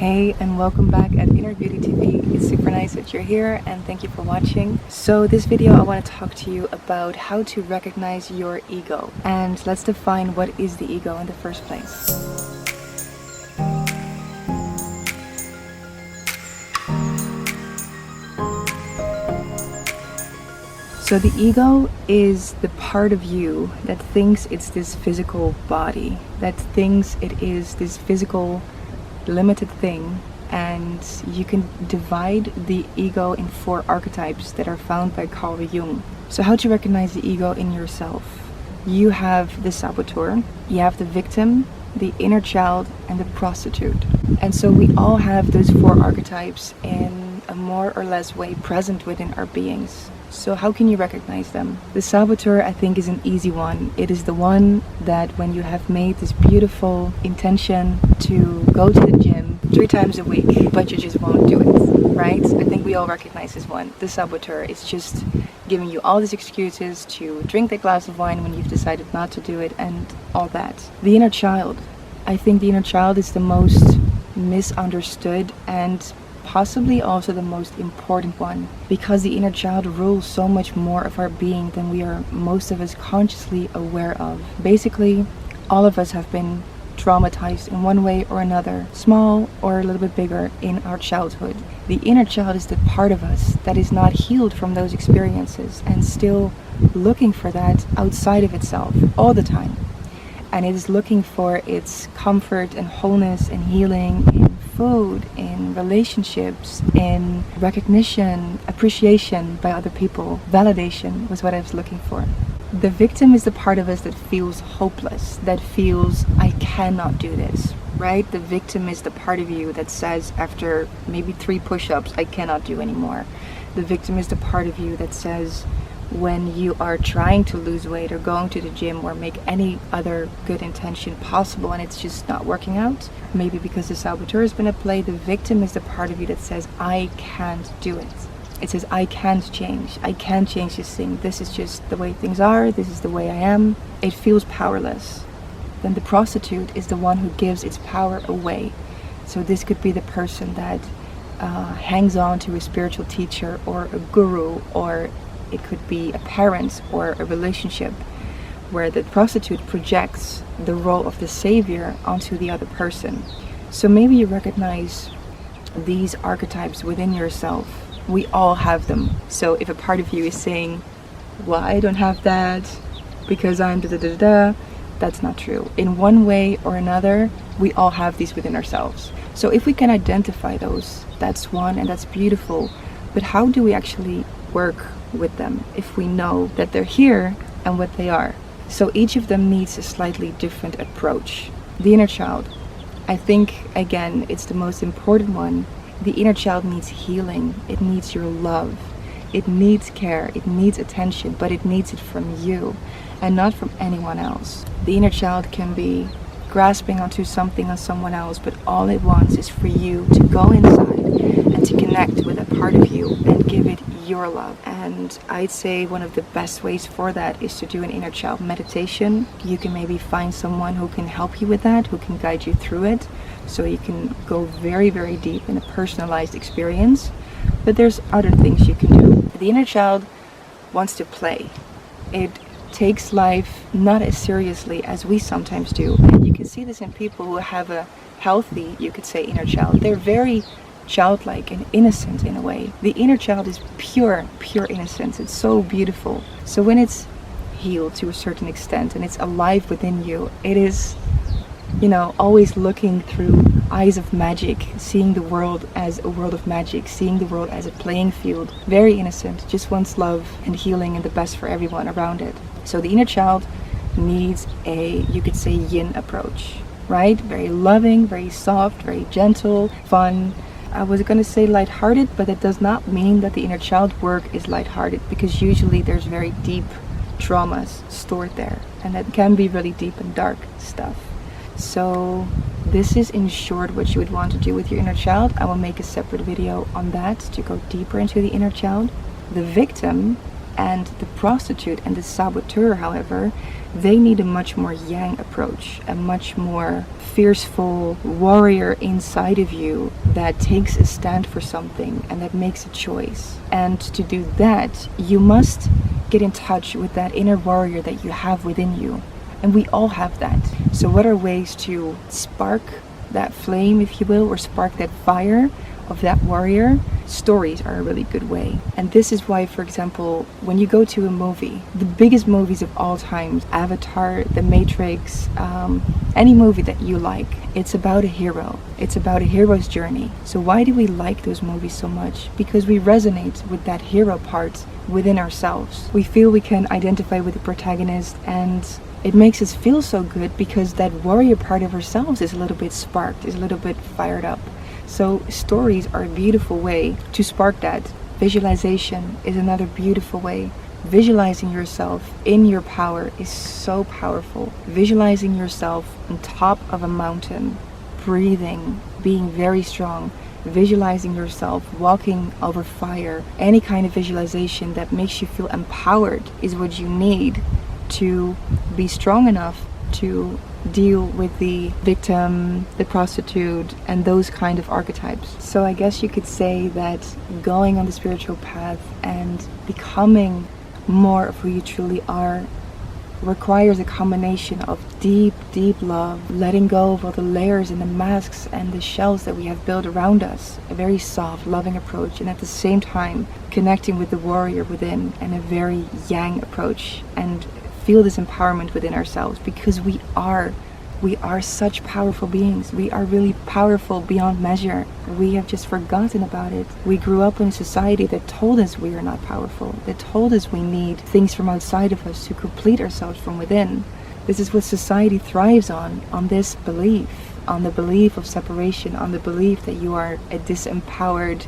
Hey, and welcome back at Inner Beauty TV. It's super nice that you're here and thank you for watching. So this video I want to talk to you about how to recognize your ego, and let's define what is the ego in the first place. So the ego is the part of you that thinks it's this physical body, that thinks it is this physical limited thing, and you can divide the ego in 4 archetypes that are found by Carl Jung. So how to recognize the ego in yourself? You have the saboteur, you have the victim, the inner child, and the prostitute. And so we all have those 4 archetypes in a more or less way present within our beings. So how can you recognize them? The saboteur, I think, is an easy one. It is the one that when you have made this beautiful intention to go to the gym 3 times a week, but you just won't do it, right? I think we all recognize this one. The saboteur is just giving you all these excuses to drink that glass of wine when you've decided not to do it and all that. The inner child. I think the inner child is the most misunderstood and possibly also the most important one, because the inner child rules so much more of our being than we are, most of us, consciously aware of. Basically, all of us have been traumatized in one way or another, small or a little bit bigger, in our childhood. The inner child is the part of us that is not healed from those experiences and still looking for that outside of itself all the time. And it is looking for its comfort and wholeness and healing in food, in relationships, in recognition, appreciation by other people. Validation was what I was looking for. The victim is the part of us that feels hopeless, that feels, I cannot do this, right? The victim is the part of you that says after maybe 3 push-ups, I cannot do anymore. The victim is the part of you that says, when you are trying to lose weight or going to the gym or make any other good intention possible and it's just not working out, maybe because the saboteur has been at play, the victim is the part of you that says, I can't do it. It says, I can't change this thing. This is just the way things are. This is the way I am. It feels powerless. Then the prostitute is the one who gives its power away. So this could be the person that hangs on to a spiritual teacher or a guru, or it could be a parent or a relationship, where the prostitute projects the role of the savior onto the other person. So maybe you recognize these archetypes within yourself. We all have them. So if a part of you is saying, well, I don't have that because I'm da-da-da-da, that's not true. In one way or another, we all have these within ourselves. So if we can identify those, that's one, and that's beautiful. But how do we actually work with them if we know that they're here and what they are? So each of them needs a slightly different approach. The inner child, I think, again, it's the most important one. The inner child needs healing. It needs your love. It needs care. It needs attention, but it needs it from you and not from anyone else. The inner child can be grasping onto something on someone else, but all it wants is for you to go inside and to connect with a part of you and give it your love. And I'd say one of the best ways for that is to do an inner child meditation. You can maybe find someone who can help you with that, who can guide you through it, so you can go very, very deep in a personalized experience. But there's other things you can do. The inner child wants to play. It takes life not as seriously as we sometimes do. And you can see this in people who have a healthy, you could say, inner child. They're very childlike and innocent in a way. The inner child is pure innocence. It's so beautiful. So when it's healed to a certain extent and it's alive within you, it is, always looking through eyes of magic, seeing the world as a world of magic, seeing the world as a playing field. Very innocent, just wants love and healing and the best for everyone around it. So the inner child needs a, you could say, yin approach, right? Very loving, very soft, very gentle, fun. I was going to say lighthearted, but that does not mean that the inner child work is lighthearted, because usually there's very deep traumas stored there, and that can be really deep and dark stuff. So this is in short what you would want to do with your inner child. I will make a separate video on that to go deeper into the inner child. The victim And the prostitute and the saboteur, however, they need a much more yang approach, a much more fierceful warrior inside of you that takes a stand for something and that makes a choice. And to do that, you must get in touch with that inner warrior that you have within you. And we all have that. So what are ways to spark that flame, if you will, or spark that fire of that warrior? Stories are a really good way. And this is why, for example, when you go to a movie, the biggest movies of all time, Avatar, The Matrix, any movie that you like, it's about a hero. It's about a hero's journey. So why do we like those movies so much? Because we resonate with that hero part within ourselves. We feel we can identify with the protagonist, and it makes us feel so good because that warrior part of ourselves is a little bit sparked, is a little bit fired up. So stories are a beautiful way to spark that. Visualization is another beautiful way. Visualizing yourself in your power is so powerful. Visualizing yourself on top of a mountain, breathing, being very strong. Visualizing yourself walking over fire. Any kind of visualization that makes you feel empowered is what you need to be strong enough to deal with the victim, the prostitute, and those kind of archetypes. So I guess you could say that going on the spiritual path and becoming more of who you truly are requires a combination of deep, deep love, letting go of all the layers and the masks and the shells that we have built around us, a very soft, loving approach, and at the same time connecting with the warrior within and a very yang approach, and feel this empowerment within ourselves, because we are such powerful beings. We are really powerful beyond measure. We have just forgotten about it. We grew up in a society that told us we are not powerful, that told us we need things from outside of us to complete ourselves from within. This is what society thrives on this belief, on the belief of separation, on the belief that you are a disempowered,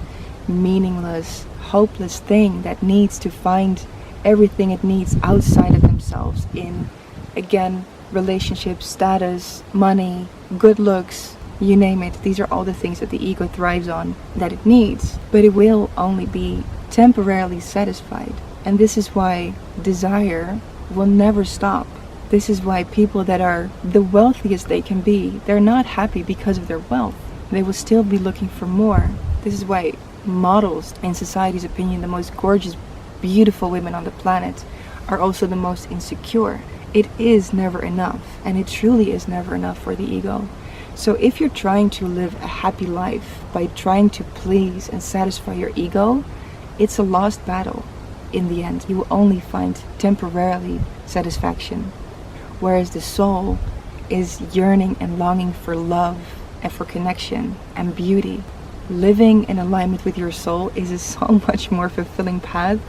meaningless, hopeless thing that needs to find everything it needs outside of themselves in, again, relationships, status, money, good looks, you name it. These are all the things that the ego thrives on, that it needs, but it will only be temporarily satisfied. And this is why desire will never stop. This is why people that are the wealthiest they can be, they're not happy because of their wealth. They will still be looking for more. This is why models, in society's opinion, the most gorgeous, beautiful women on the planet, are also the most insecure. It is never enough, and it truly is never enough for the ego. So if you're trying to live a happy life by trying to please and satisfy your ego, it's a lost battle. In the end, you will only find temporarily satisfaction, whereas the soul is yearning and longing for love and for connection and beauty. Living in alignment with your soul is a so much more fulfilling path.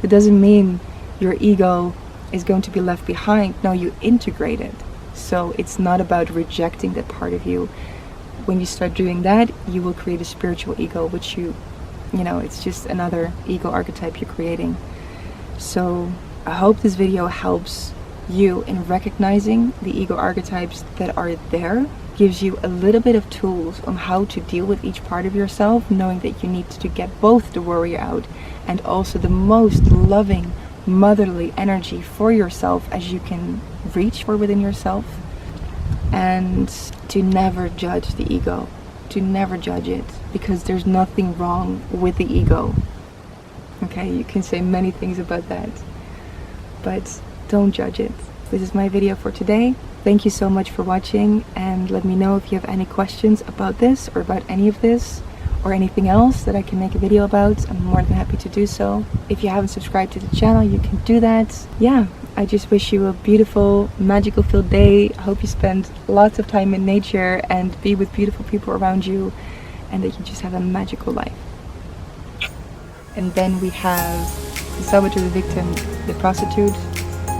It doesn't mean your ego is going to be left behind. No, you integrate it. So it's not about rejecting that part of you. When you start doing that, you will create a spiritual ego, which you know, it's just another ego archetype you're creating. So I hope this video helps you in recognizing the ego archetypes that are there, gives you a little bit of tools on how to deal with each part of yourself, knowing that you need to get both the warrior out and also the most loving, motherly energy for yourself as you can reach for within yourself. And to never judge the ego, to never judge it, because there's nothing wrong with the ego. Okay, you can say many things about that, but don't judge it. This is my video for today. Thank you so much for watching, and let me know if you have any questions about this or about any of this or anything else that I can make a video about. I'm more than happy to do so. If you haven't subscribed to the channel, you can do that. Yeah, I just wish you a beautiful, magical filled day. I hope you spend lots of time in nature and be with beautiful people around you, and that you just have a magical life. And then we have the saboteur, the victim, the prostitute,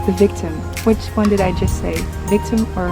the victim. Which one did I just say? Victim or